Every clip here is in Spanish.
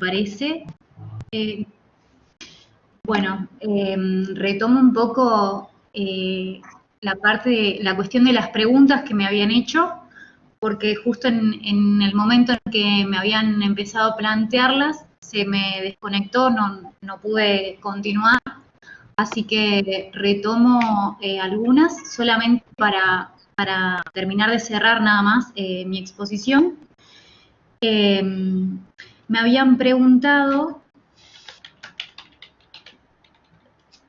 parece. Bueno, retomo un poco la cuestión de las preguntas que me habían hecho, porque justo en el momento en que me habían empezado a plantearlas, se me desconectó, no pude continuar, así que retomo algunas, solamente para terminar de cerrar nada más mi exposición. Me habían preguntado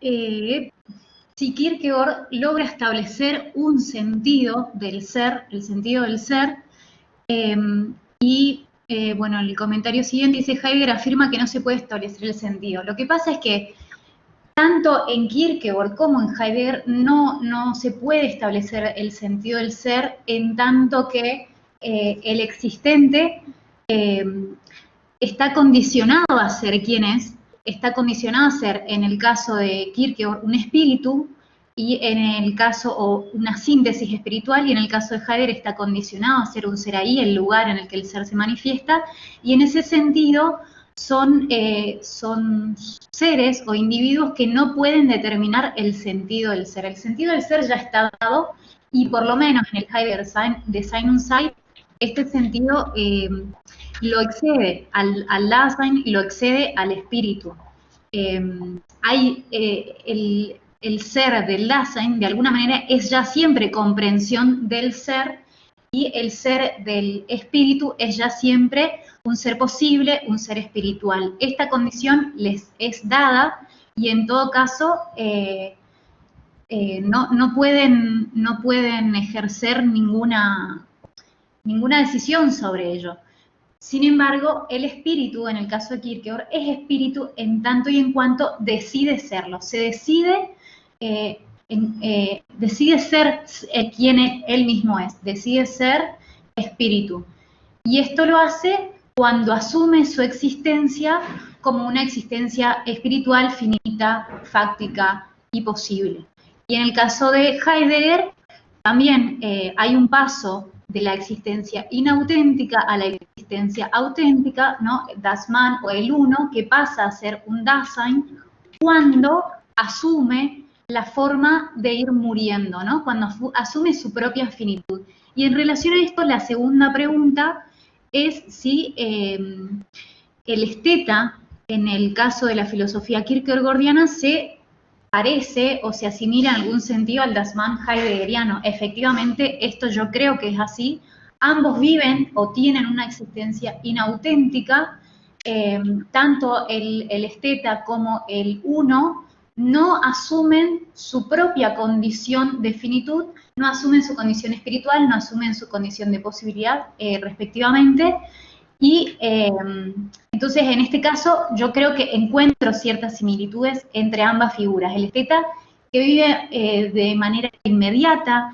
si Kierkegaard logra establecer un sentido del ser, el sentido del ser, bueno, el comentario siguiente dice: Heidegger afirma que no se puede establecer el sentido. Lo que pasa es que tanto en Kierkegaard como en Heidegger no se puede establecer el sentido del ser, en tanto que el existente está condicionado a ser quien es, está condicionado a ser, en el caso de Kierkegaard, un espíritu, y en el caso, o una síntesis espiritual, y en el caso de Heidegger está condicionado a ser un ser ahí, el lugar en el que el ser se manifiesta, y en ese sentido son seres o individuos que no pueden determinar el sentido del ser. El sentido del ser ya está dado, y por lo menos en el Heidegger de Sein und Zeit, este sentido lo excede al Dasein, lo excede al espíritu. Hay el ser del Dasein, de alguna manera, es ya siempre comprensión del ser, y el ser del espíritu es ya siempre un ser posible, un ser espiritual. Esta condición les es dada, y en todo caso no pueden ejercer ninguna decisión sobre ello. Sin embargo, el espíritu, en el caso de Kierkegaard, es espíritu en tanto y en cuanto decide serlo. Se decide ser quien él mismo es, decide ser espíritu. Y esto lo hace cuando asume su existencia como una existencia espiritual, finita, fáctica y posible. Y en el caso de Heidegger, también hay un paso de la existencia inauténtica a la existencia auténtica, ¿no? Das Man, o el uno, que pasa a ser un Dasein cuando asume la forma de ir muriendo, ¿no? Cuando asume su propia finitud. Y en relación a esto, la segunda pregunta es si el esteta, en el caso de la filosofía kierkegaardiana, se parece o se asimila en algún sentido al Das Man heideggeriano. Efectivamente, esto yo creo que es así. Ambos viven o tienen una existencia inauténtica. Tanto el esteta como el uno no asumen su propia condición de finitud, no asumen su condición espiritual, no asumen su condición de posibilidad, respectivamente. Y entonces, en este caso, yo creo que encuentro ciertas similitudes entre ambas figuras. El esteta, que vive de manera inmediata,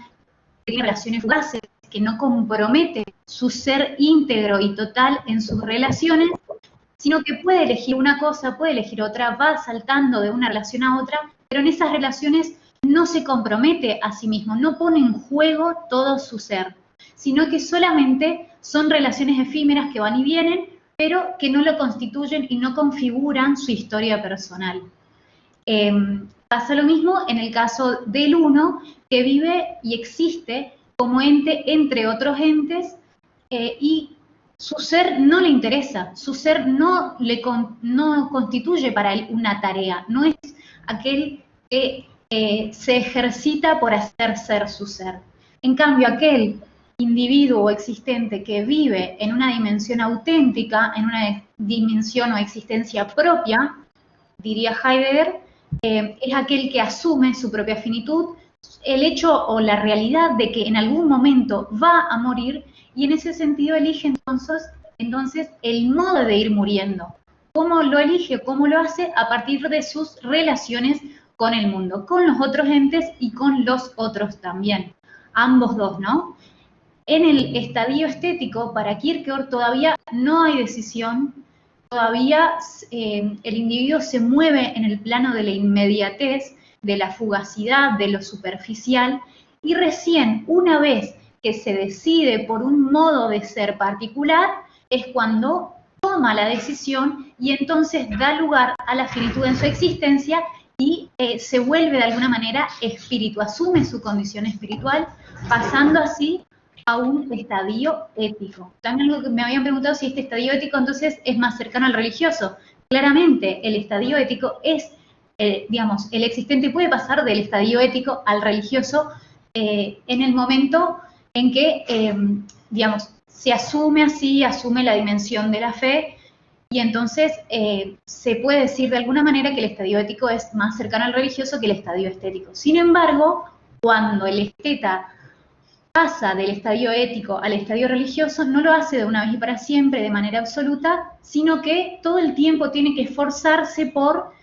que tiene relaciones fugaces, que no compromete su ser íntegro y total en sus relaciones, sino que puede elegir una cosa, puede elegir otra, va saltando de una relación a otra, pero en esas relaciones no se compromete a sí mismo, no pone en juego todo su ser, sino que solamente son relaciones efímeras que van y vienen, pero que no lo constituyen y no configuran su historia personal. Pasa lo mismo en el caso del uno, que vive y existe como ente entre otros entes, y su ser no le interesa, su ser no constituye para él una tarea, no es aquel que se ejercita por hacer ser su ser. En cambio, aquel individuo existente que vive en una dimensión auténtica, en una dimensión o existencia propia, diría Heidegger, es aquel que asume su propia finitud, el hecho o la realidad de que en algún momento va a morir, y en ese sentido elige entonces el modo de ir muriendo. ¿Cómo lo elige? ¿Cómo lo hace? A partir de sus relaciones con el mundo, con los otros entes y con los otros también. Ambos dos, ¿no? En el estadio estético, para Kierkegaard, todavía no hay decisión, todavía el individuo se mueve en el plano de la inmediatez, de la fugacidad, de lo superficial, y recién una vez que se decide por un modo de ser particular, es cuando toma la decisión y entonces da lugar a la finitud en su existencia y se vuelve de alguna manera espíritu, asume su condición espiritual, pasando así a un estadio ético. También algo que me habían preguntado si este estadio ético entonces es más cercano al religioso. Claramente el estadio ético es, digamos, el existente puede pasar del estadio ético al religioso en el momento en que, digamos, se asume así, asume la dimensión de la fe, y entonces se puede decir de alguna manera que el estadio ético es más cercano al religioso que el estadio estético. Sin embargo, cuando el esteta pasa del estadio ético al estadio religioso, no lo hace de una vez y para siempre, de manera absoluta, sino que todo el tiempo tiene que esforzarse por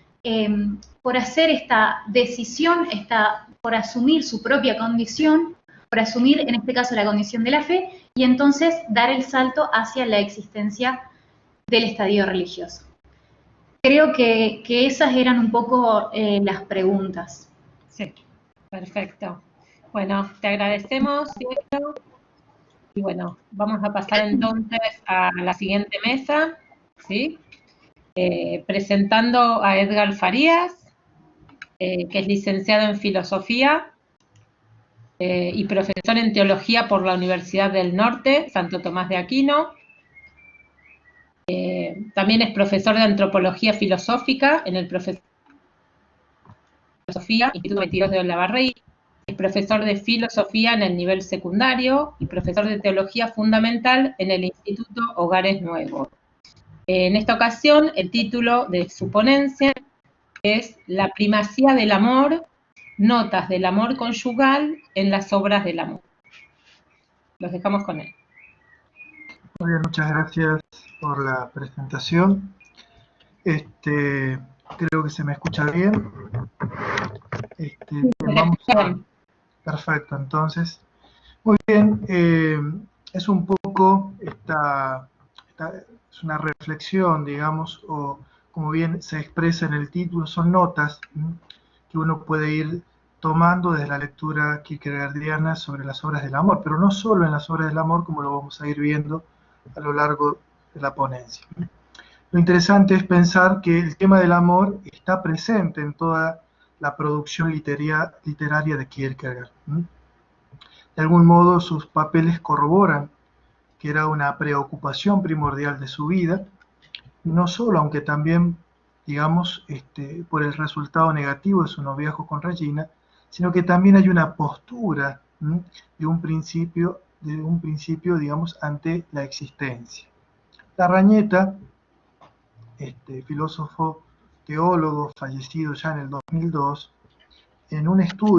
hacer esta decisión, por asumir su propia condición, por asumir en este caso la condición de la fe, y entonces dar el salto hacia la existencia del estadio religioso. Creo que esas eran un poco las preguntas. Sí, perfecto. Bueno, te agradecemos, Diego. Y bueno, vamos a pasar entonces a la siguiente mesa, ¿sí? Presentando a Edgar Farías, que es licenciado en Filosofía y profesor en Teología por la Universidad del Norte, Santo Tomás de Aquino. También es profesor de Antropología Filosófica en el Profesor de Filosofía, Instituto 22 de Olavarría. Es profesor de Filosofía en el nivel secundario y profesor de Teología Fundamental en el Instituto Hogares Nuevos. En esta ocasión, el título de su ponencia es La primacía del amor, notas del amor conyugal en las obras del amor. Los dejamos con él. Muy bien, muchas gracias por la presentación. Creo que se me escucha bien. Vamos a... Perfecto, entonces. Muy bien, es un poco, es una reflexión, digamos, o como bien se expresa en el título, son notas que uno puede ir tomando desde la lectura kierkegaardiana sobre las obras del amor, pero no solo en las obras del amor, como lo vamos a ir viendo a lo largo de la ponencia. Lo interesante es pensar que el tema del amor está presente en toda la producción literaria de Kierkegaard. De algún modo sus papeles corroboran que era una preocupación primordial de su vida, no solo, aunque también, digamos, por el resultado negativo de su noviazgo con Regina, sino que también hay una postura de un principio, digamos, ante la existencia. Larrañeta, filósofo teólogo fallecido ya en el 2002, en un estudio